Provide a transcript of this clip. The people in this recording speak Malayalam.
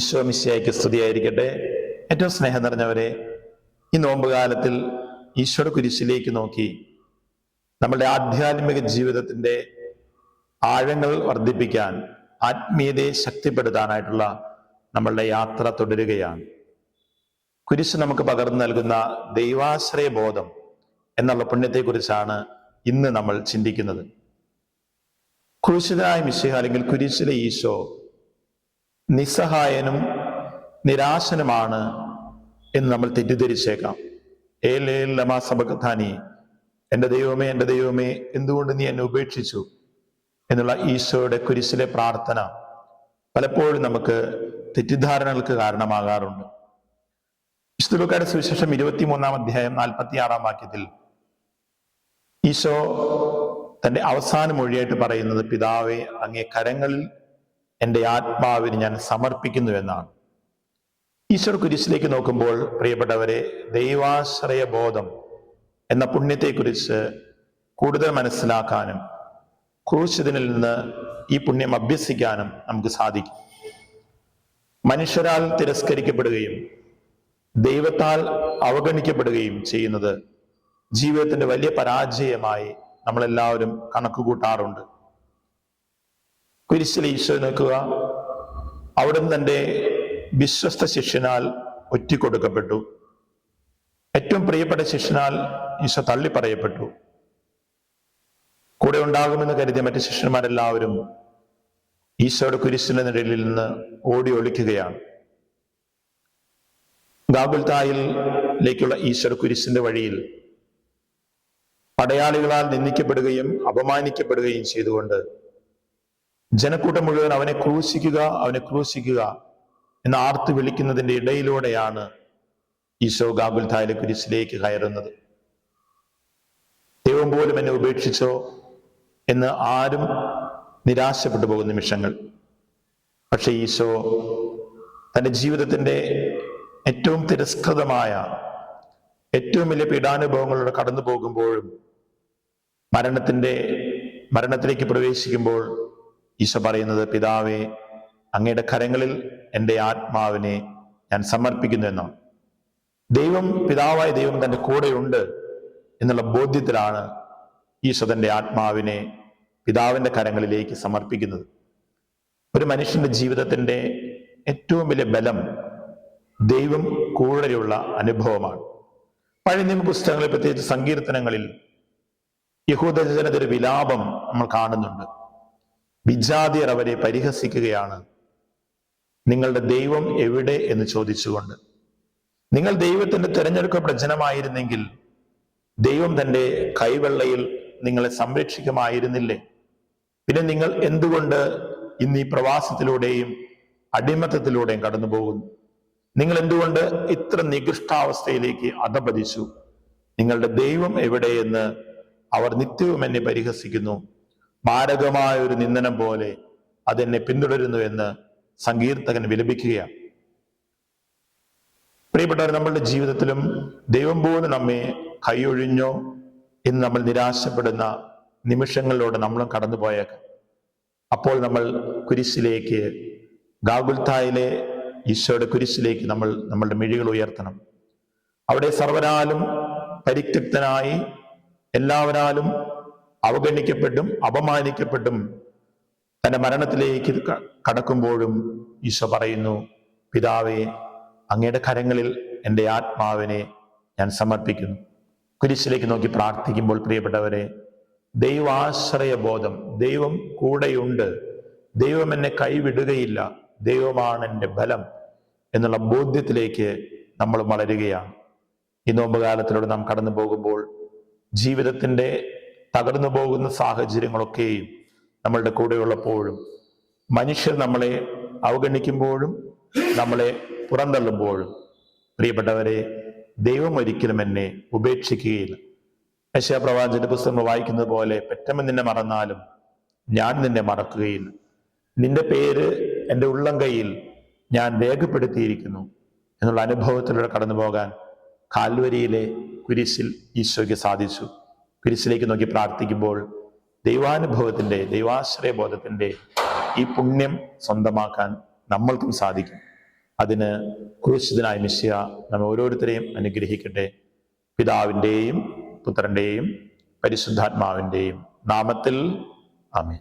ഈശോ മിശിഹായ്ക്ക് സ്തുതിയായിരിക്കട്ടെ. ഏറ്റവും സ്നേഹം നിറഞ്ഞവരെ, ഈ നോമ്പുകാലത്തിൽ ഈശോയുടെ കുരിശിലേക്ക് നോക്കി നമ്മളുടെ ആധ്യാത്മിക ജീവിതത്തിന്റെ ആഴങ്ങൾ വർദ്ധിപ്പിക്കാൻ, ആത്മീയതയെ ശക്തിപ്പെടുത്താനായിട്ടുള്ള നമ്മളുടെ യാത്ര തുടരുകയാണ്. കുരിശ് നമുക്ക് പകർന്നു നൽകുന്ന ദൈവാശ്രയ ബോധം എന്നുള്ള പുണ്യത്തെക്കുറിച്ചാണ് ഇന്ന് നമ്മൾ ചിന്തിക്കുന്നത്. ക്രൂശിതനായ മിശിഹ അല്ലെങ്കിൽ കുരിശിലെ ഈശോ നിസ്സഹായനും നിരാശനുമാണ് എന്ന് നമ്മൾ തെറ്റിദ്ധരിച്ചേക്കാം. ഏലേൽ ലമാ സബഖ്താനി, എൻ്റെ ദൈവമേ എൻ്റെ ദൈവമേ എന്തുകൊണ്ട് നീ എന്നെ ഉപേക്ഷിച്ചു എന്നുള്ള ഈശോയുടെ കുരിശിലെ പ്രാർത്ഥന പലപ്പോഴും നമുക്ക് തെറ്റിദ്ധാരണകൾക്ക് കാരണമാകാറുണ്ട്. വിശുദ്ധ ലൂക്കായുടെ സുവിശേഷം 23-ാം അധ്യായം 46-ാം വാക്യത്തിൽ ഈശോ തന്റെ അവസാന മൊഴിയായിട്ട് പറയുന്നത്, പിതാവേ അങ്ങേ കരങ്ങളിൽ എൻ്റെ ആത്മാവിന് ഞാൻ സമർപ്പിക്കുന്നു എന്നാണ്. ഈശോ കുരിശിലേക്ക് നോക്കുമ്പോൾ പ്രിയപ്പെട്ടവരെ, ദൈവാശ്രയ ബോധം എന്ന പുണ്യത്തെക്കുറിച്ച് കൂടുതൽ മനസ്സിലാക്കാനും ക്രൂശിതനിൽ നിന്ന് ഈ പുണ്യം അഭ്യസിക്കാനും നമുക്ക് സാധിക്കും. മനുഷ്യരാൽ തിരസ്കരിക്കപ്പെടുകയും ദൈവത്താൽ അവഗണിക്കപ്പെടുകയും ചെയ്യുന്നത് ജീവിതത്തിന്റെ വലിയ പരാജയമായി നമ്മളെല്ലാവരും കണക്കുകൂട്ടാറുണ്ട്. കുരിശിലെ ഈശോ നോക്കുക, അവിടുന്ന് തന്റെ വിശ്വസ്ത ശിഷ്യനാൽ ഒറ്റിക്കൊടുക്കപ്പെട്ടു. ഏറ്റവും പ്രിയപ്പെട്ട ശിഷ്യനാൽ ഈശോ തള്ളിപ്പറയപ്പെട്ടു. കൂടെ ഉണ്ടാകുമെന്ന് കരുതിയ മറ്റ് ശിഷ്യന്മാരെല്ലാവരും ഈശോയുടെ കുരിശിന്റെ നിഴലിൽ നിന്ന് ഓടി ഒളിക്കുകയാണ്. ഗാഗുൽത്തായിലേക്കുള്ള ഈശോയുടെ കുരിശിന്റെ വഴിയിൽ പടയാളികളാൽ നിന്ദിക്കപ്പെടുകയും അപമാനിക്കപ്പെടുകയും ചെയ്തുകൊണ്ട് ജനക്കൂട്ടം മുഴുവൻ അവനെ ക്രൂശിക്കുക, അവനെ ക്രൂശിക്കുക എന്ന് ആർത്ത് വിളിക്കുന്നതിന്റെ ഇടയിലൂടെയാണ് ഈശോ ഗാഗുൽത്തായിലെ കുരിശിലേക്ക് കയറുന്നത്. ദൈവം പോലും എന്നെ ഉപേക്ഷിച്ചോ എന്ന് ആരും നിരാശപ്പെട്ടു പോകുന്ന നിമിഷങ്ങൾ. പക്ഷെ ഈശോ തൻ്റെ ജീവിതത്തിന്റെ ഏറ്റവും തിരസ്കൃതമായ, ഏറ്റവും വലിയ പീഡാനുഭവങ്ങളിലൂടെ കടന്നു പോകുമ്പോഴും മരണത്തിലേക്ക് പ്രവേശിക്കുമ്പോൾ ഈശോ പറയുന്നത്, പിതാവേ അങ്ങയുടെ കരങ്ങളിൽ എൻ്റെ ആത്മാവിനെ ഞാൻ സമർപ്പിക്കുന്നു എന്നാണ്. പിതാവായ ദൈവം തൻ്റെ കൂടെയുണ്ട് എന്നുള്ള ബോധ്യത്തിലാണ് ഈശോ തൻ്റെ ആത്മാവിനെ പിതാവിൻ്റെ കരങ്ങളിലേക്ക് സമർപ്പിക്കുന്നത്. ഒരു മനുഷ്യന്റെ ജീവിതത്തിന്റെ ഏറ്റവും വലിയ ബലം ദൈവം കൂടെയുള്ള അനുഭവമാണ്. പഴയ നിയമ പുസ്തകങ്ങളിൽ, പ്രത്യേകിച്ച് സങ്കീർത്തനങ്ങളിൽ യഹൂദജനതയുടെ ഒരു വിലാപം നമ്മൾ കാണുന്നുണ്ട്. വിജാതിയർ അവരെ പരിഹസിക്കുകയാണ്, നിങ്ങളുടെ ദൈവം എവിടെ എന്ന് ചോദിച്ചുകൊണ്ട്. നിങ്ങൾ ദൈവത്തിന്റെ തിരഞ്ഞെടുക്കപ്പെട്ട ജനമായിരുന്നെങ്കിൽ ദൈവം തന്റെ കൈവെള്ളയിൽ നിങ്ങളെ സംരക്ഷിക്കുമായിരുന്നില്ലേ? പിന്നെ നിങ്ങൾ എന്തുകൊണ്ട് ഇന്ന് ഈ പ്രവാസത്തിലൂടെയും അടിമത്തത്തിലൂടെയും കടന്നു പോകുന്നു? നിങ്ങൾ എന്തുകൊണ്ട് ഇത്ര നികൃഷ്ടാവസ്ഥയിലേക്ക് അധപതിച്ചു? നിങ്ങളുടെ ദൈവം എവിടെയെന്ന് അവർ നിത്യവും എന്നെ പരിഹസിക്കുന്നു. മാരകമായ ഒരു നിന്ദനം പോലെ അതെന്നെ പിന്തുടരുന്നു എന്ന് സങ്കീർത്തകൻ വിലപിക്കുകയാണ്. പ്രിയപ്പെട്ടവർ, നമ്മളുടെ ജീവിതത്തിലും ദൈവം പോലും നമ്മെ കൈയൊഴിഞ്ഞോ എന്ന് നമ്മൾ നിരാശപ്പെടുന്ന നിമിഷങ്ങളിലൂടെ നമ്മളും കടന്നു പോയേക്കാം. അപ്പോൾ കുരിശിലേക്ക്, ഗാഗുൽത്തായിലെ ഈശോയുടെ കുരിശിലേക്ക് നമ്മളുടെ മിഴികൾ ഉയർത്തണം. അവിടെ സർവരാലും പരിത്യക്തനായി, എല്ലാവരാലും അവഗണിക്കപ്പെട്ടും അപമാനിക്കപ്പെട്ടും തന്റെ മരണത്തിലേക്ക് കടക്കുമ്പോഴും ഈശോ പറയുന്നു, പിതാവേ അങ്ങയുടെ കരങ്ങളിൽ എൻ്റെ ആത്മാവിനെ ഞാൻ സമർപ്പിക്കുന്നു. കുരിശിലേക്ക് നോക്കി പ്രാർത്ഥിക്കുമ്പോൾ പ്രിയപ്പെട്ടവരെ, ദൈവാശ്രയ ബോധം, ദൈവം കൂടെയുണ്ട്, ദൈവം എന്നെ കൈവിടുകയില്ല, ദൈവമാണ് എൻ്റെ ബലം എന്നുള്ള ബോധ്യത്തിലേക്ക് നമ്മൾ വളരുകയാണ്. ഈ നോമ്പുകാലത്തിലൂടെ നാം കടന്നു പോകുമ്പോൾ ജീവിതത്തിന്റെ തകർന്നു പോകുന്ന സാഹചര്യങ്ങളൊക്കെയും നമ്മളുടെ കൂടെയുള്ളപ്പോഴും, മനുഷ്യർ നമ്മളെ അവഗണിക്കുമ്പോഴും നമ്മളെ പുറന്തള്ളുമ്പോഴും, പ്രിയപ്പെട്ടവരെ, ദൈവം ഒരിക്കലും എന്നെ ഉപേക്ഷിക്കുകയില്ല. യെശയ്യാ പ്രവാചകന്റെ പുസ്തകം വായിക്കുന്നത് പോലെ, പെറ്റമ്മ നിന്നെ മറന്നാലും ഞാൻ നിന്നെ മറക്കുകയില്ല. നിന്റെ പേര് എൻ്റെ ഉള്ളം കൈയിൽ ഞാൻ രേഖപ്പെടുത്തിയിരിക്കുന്നു എന്നുള്ള അനുഭവത്തിലൂടെ കടന്നു പോകാൻ കാൽവരിയിലെ കുരിശിൽ ഈശോയ്ക്ക് സാധിച്ചു. കുരിശിലേക്ക് നോക്കി പ്രാർത്ഥിക്കുമ്പോൾ ദൈവാനുഭവത്തിന്റെ, ദൈവാശ്രയ ബോധത്തിന്റെ ഈ പുണ്യം സ്വന്തമാക്കാൻ നമ്മൾക്കും സാധിക്കും. അതിന് ക്രൂശിതനായ മിശിഹ നമ്മെ ഓരോരുത്തരെയും അനുഗ്രഹിക്കട്ടെ. പിതാവിൻ്റെയും പുത്രൻ്റെയും പരിശുദ്ധാത്മാവിൻ്റെയും നാമത്തിൽ ആമേൻ.